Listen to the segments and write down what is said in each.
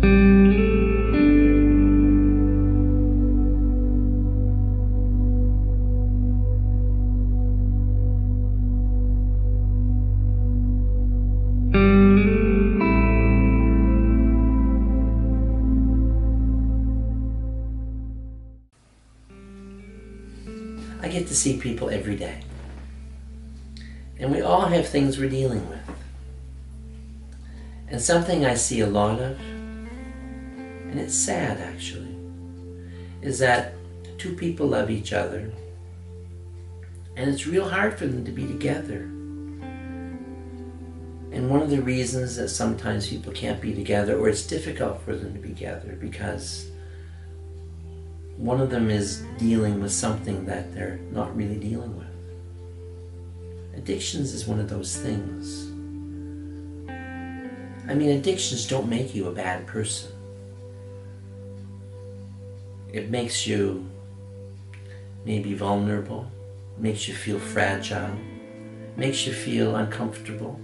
I get to see people every day, and we all have things we're dealing with. And something I see a lot of, and it's sad actually, is that two people love each other, and it's real hard for them to be together. And one of the reasons that sometimes people can't be together, or it's difficult for them to be together, because one of them is dealing with something that they're not really dealing with. Addictions is one of those things. I mean, addictions don't make you a bad person. It makes you maybe vulnerable, makes you feel fragile, makes you feel uncomfortable,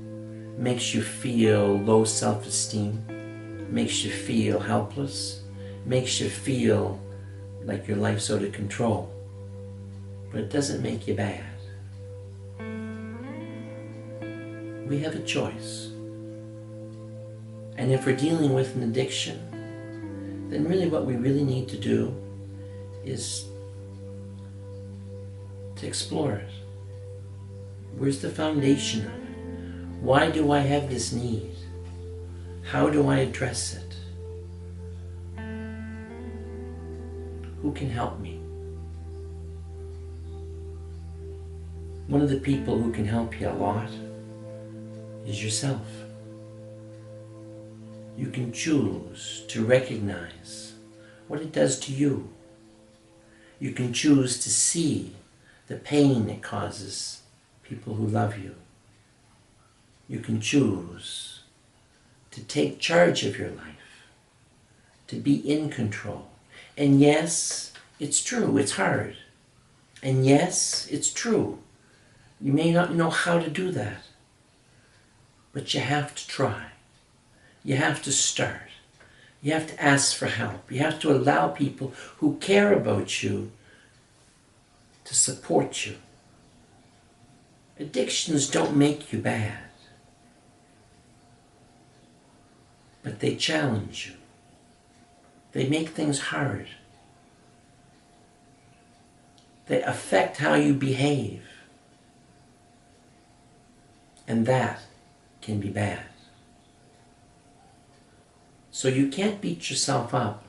makes you feel low self-esteem, makes you feel helpless, makes you feel like your life's out of control. But it doesn't make you bad. We have a choice. And if we're dealing with an addiction, then really what we really need to do is to explore it. Where's the foundation of it? Why do I have this need? How do I address it? Who can help me? One of the people who can help you a lot is yourself. You can choose to recognize what it does to you. You can choose to see the pain it causes people who love you. You can choose to take charge of your life, to be in control. And yes, it's true, it's hard. And yes, it's true. You may not know how to do that, but you have to try. You have to start. You have to ask for help. You have to allow people who care about you to support you. Addictions don't make you bad, but they challenge you. They make things hard. They affect how you behave. And that can be bad. So you can't beat yourself up.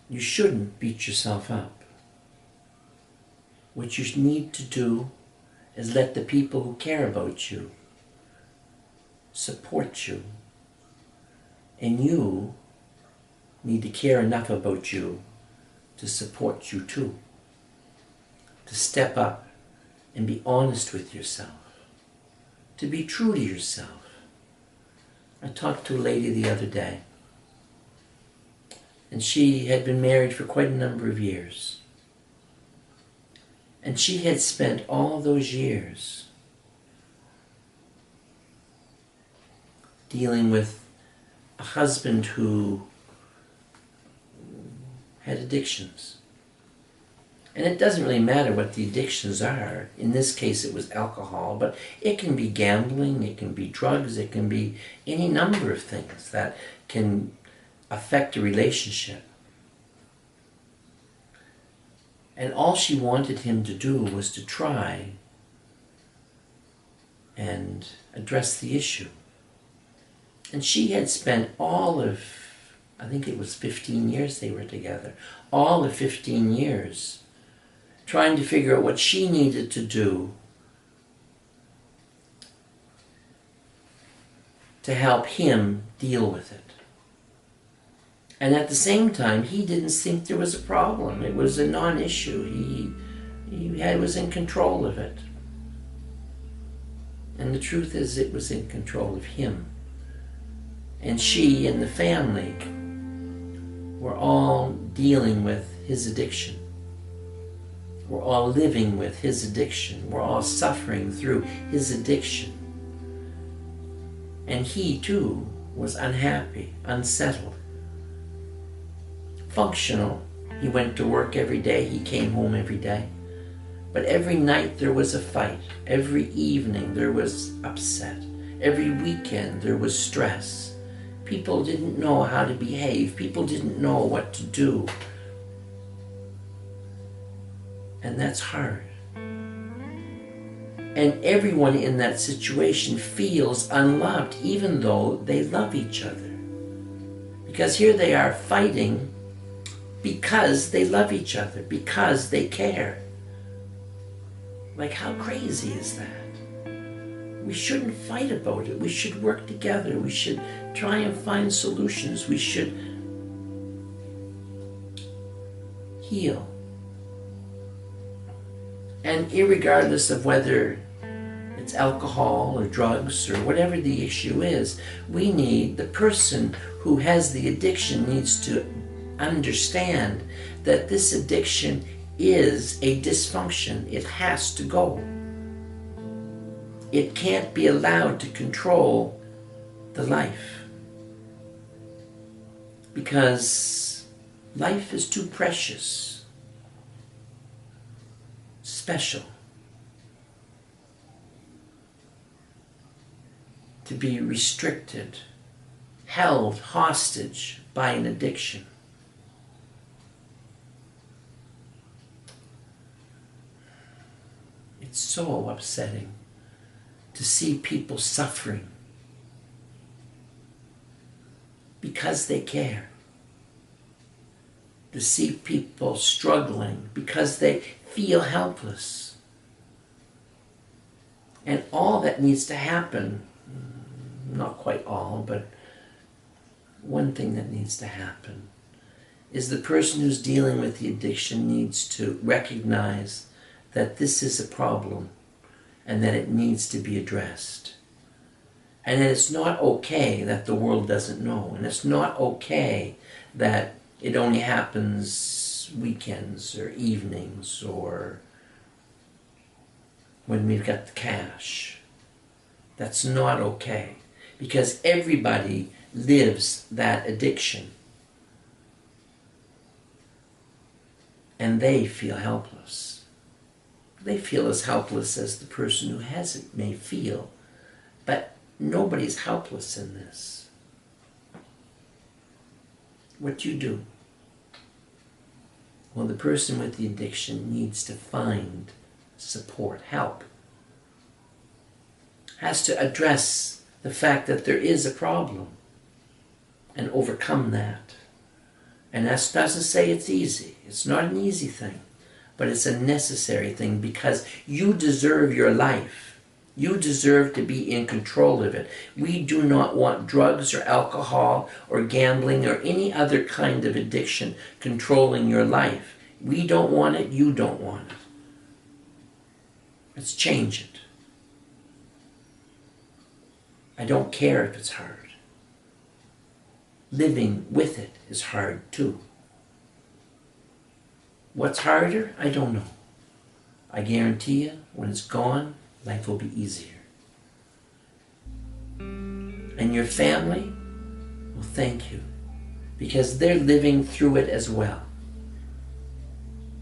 You shouldn't beat yourself up. What you need to do is let the people who care about you support you. And you need to care enough about you to support you too. To step up and be honest with yourself. To be true to yourself. I talked to a lady the other day, and she had been married for quite a number of years. And she had spent all those years dealing with a husband who had addictions. And it doesn't really matter what the addictions are. In this case it was alcohol, but it can be gambling, it can be drugs, it can be any number of things that can affect a relationship. And all she wanted him to do was to try and address the issue. And she had spent all of, I think it was 15 years they were together, all of 15 years trying to figure out what she needed to do to help him deal with it. And at the same time, he didn't think there was a problem. It was a non-issue. He was in control of it. And the truth is, it was in control of him. And she and the family were all dealing with his addiction. We're all living with his addiction. We're all suffering through his addiction. And he too was unhappy, unsettled. Functional. He went to work every day, he came home every day. But every night there was a fight. Every evening there was upset. Every weekend there was stress. People didn't know how to behave. People didn't know what to do. And that's hard. And everyone in that situation feels unloved, even though they love each other. Because here they are fighting because they love each other, because they care. Like, how crazy is that? We shouldn't fight about it. We should work together. We should try and find solutions. We should heal. And irregardless of whether it's alcohol or drugs or whatever the issue is, we need, the person who has the addiction needs to understand that this addiction is a dysfunction. It has to go. It can't be allowed to control the life. Because life is too precious, special, to be restricted, held hostage by an addiction. It's so upsetting to see people suffering because they care. To see people struggling because they feel helpless. And all that needs to happen, not quite all, but one thing that needs to happen is the person who's dealing with the addiction needs to recognize that this is a problem and that it needs to be addressed. And that it's not okay that the world doesn't know. And it's not okay that it only happens weekends or evenings or when we've got the cash. That's not okay. Because everybody lives that addiction. And they feel helpless. They feel as helpless as the person who has it may feel. But nobody's helpless in this. What do you do? Well, the person with the addiction needs to find support, help. Has to address the fact that there is a problem and overcome that. And that doesn't say it's easy. It's not an easy thing. But it's a necessary thing because you deserve your life. You deserve to be in control of it. We do not want drugs or alcohol or gambling or any other kind of addiction controlling your life. We don't want it. You don't want it. Let's change it. I don't care if it's hard. Living with it is hard too. What's harder? I don't know. I guarantee you, when it's gone, life will be easier. And your family, well, thank you. Because they're living through it as well.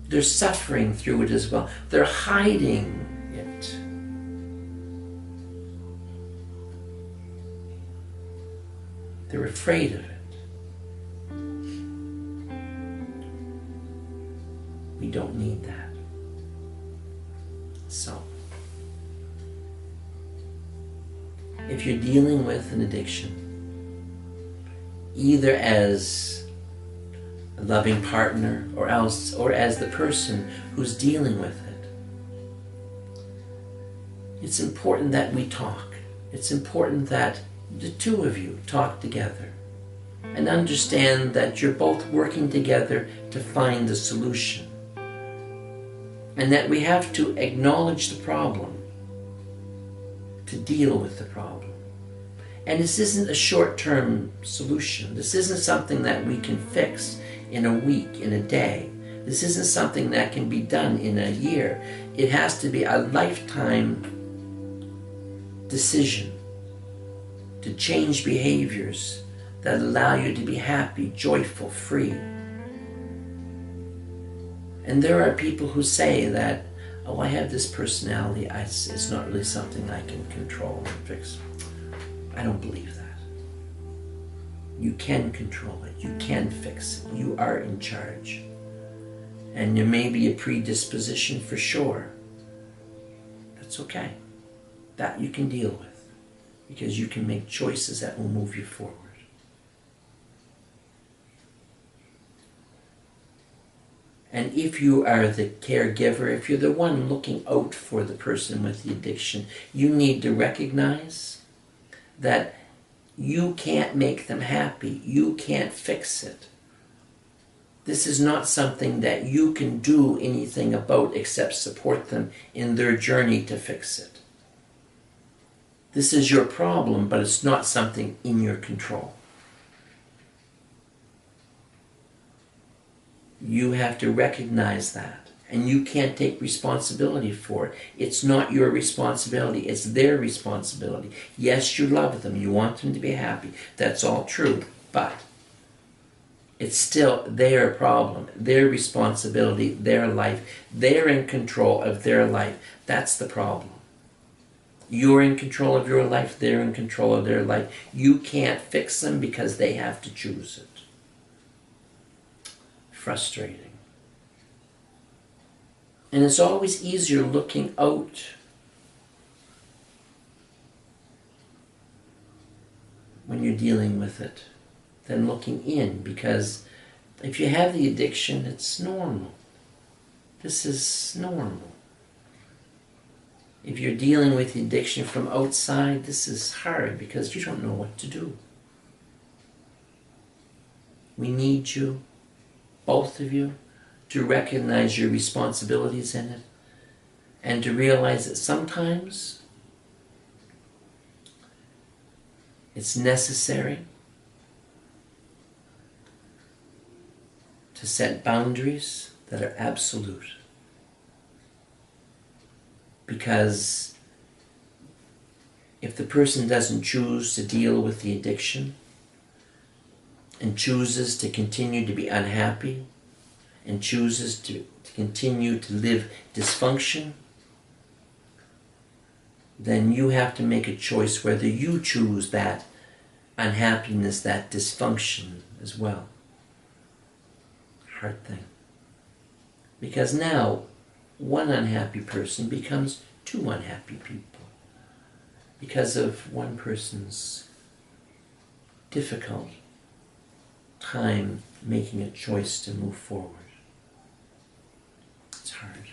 They're suffering through it as well. They're hiding it. They're afraid of it. We don't need that. So, if you're dealing with an addiction, either as a loving partner or as the person who's dealing with it, it's important that we talk. It's important that the two of you talk together and understand that you're both working together to find the solution. And that we have to acknowledge the problem to deal with the problem. And this isn't a short-term solution. This isn't something that we can fix in a week, in a day. This isn't something that can be done in a year. It has to be a lifetime decision to change behaviors that allow you to be happy, joyful, free. And there are people who say that, oh, I have this personality, it's not really something I can control and fix. I don't believe that. You can control it. You can fix it. You are in charge. And there may be a predisposition for sure. That's okay. That you can deal with, because you can make choices that will move you forward. And if you are the caregiver, if you're the one looking out for the person with the addiction, you need to recognize that you can't make them happy. You can't fix it. This is not something that you can do anything about except support them in their journey to fix it. This is your problem, but it's not something in your control. You have to recognize that, and you can't take responsibility for it. It's not your responsibility, it's their responsibility. Yes, you love them, you want them to be happy, that's all true, but it's still their problem, their responsibility, their life. They're in control of their life. That's the problem. You're in control of your life, they're in control of their life. You can't fix them because they have to choose it. Frustrating. And it's always easier looking out when you're dealing with it than looking in, because if you have the addiction, it's normal. This is normal. If you're dealing with the addiction from outside, this is hard because you don't know what to do. We need you, both of you, to recognize your responsibilities in it and to realize that sometimes it's necessary to set boundaries that are absolute. Because if the person doesn't choose to deal with the addiction and chooses to continue to be unhappy and chooses to continue to live dysfunction, then you have to make a choice whether you choose that unhappiness, that dysfunction as well. Hard thing. Because now one unhappy person becomes two unhappy people because of one person's difficult time making a choice to move forward. It's hard.